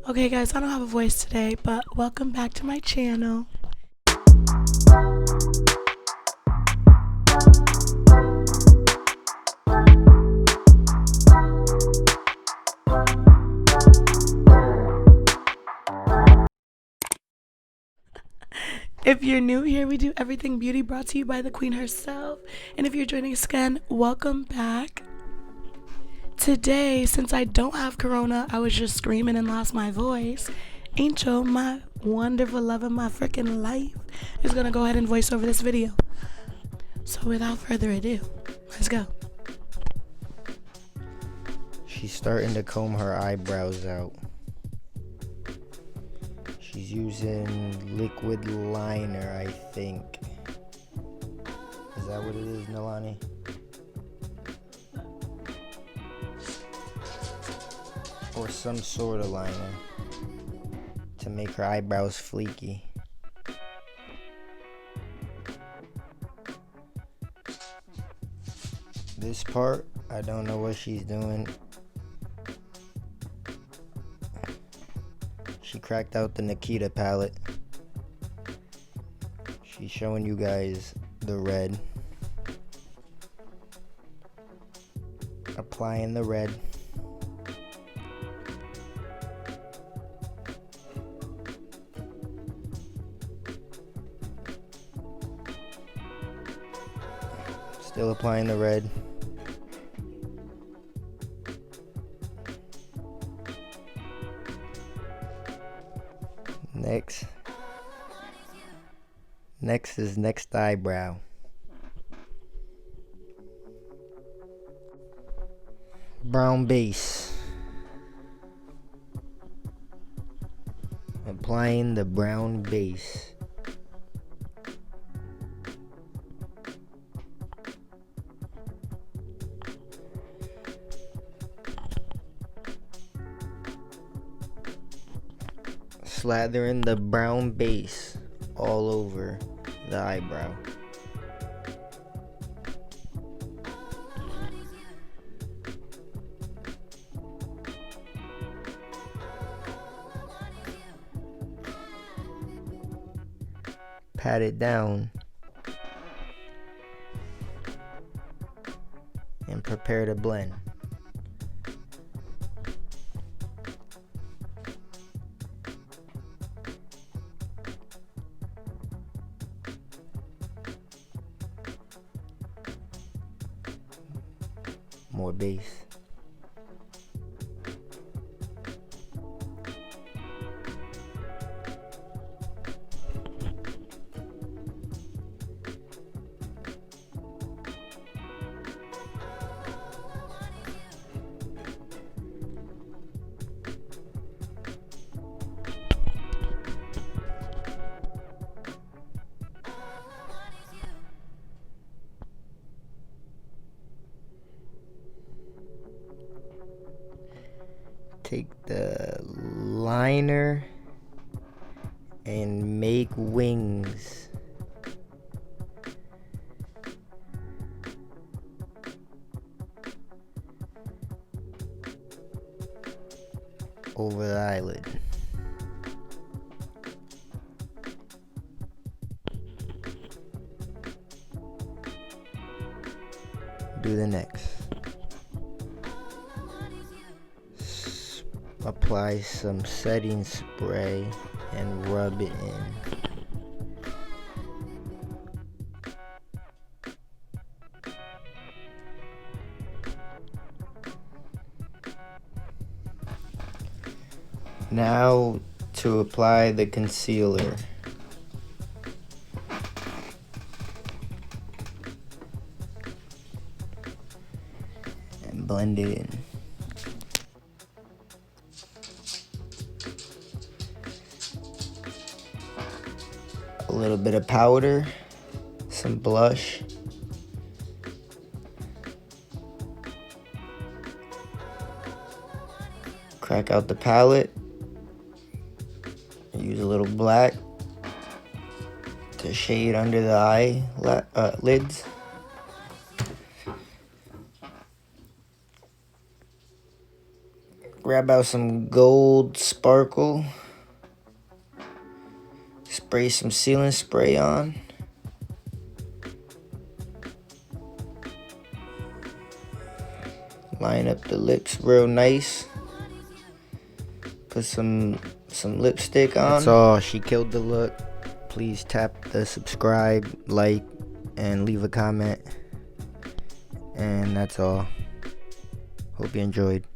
Okay guys, I don't have a voice today, but welcome back to my channel. If you're new here, we do everything beauty brought to you by the queen herself. And if you're joining us again, welcome back. Today, since I don't have corona, I was just screaming and lost my voice. Angel, my wonderful love of my freaking life, is gonna go ahead and voice over this video. So without further ado, let's go. She's starting to comb her eyebrows out. She's using liquid liner, I think. Is that what it is, Noelani? Or some sort of liner to make her eyebrows fleeky. This part, I don't know what she's doing. She cracked out the Nakita palette. She's showing you guys the red. Applying the red. Still applying the red. Next is next eyebrow. Brown base. Applying the brown base. Slathering the brown base all over the eyebrow. Pat it down and prepare to blend. More base. Take the liner and make wings. Over the eyelid. Do the next. Apply some setting spray and rub it in. Now to apply the concealer. And blend it in. A little bit of powder, some blush, crack out the palette, use a little black to shade under the eye lids. Grab out some gold sparkle. Spray some sealing spray on. Line up the lips real nice. Put some lipstick on. That's all. She killed the look. Please tap the subscribe, like, and leave a comment. And that's all. Hope you enjoyed.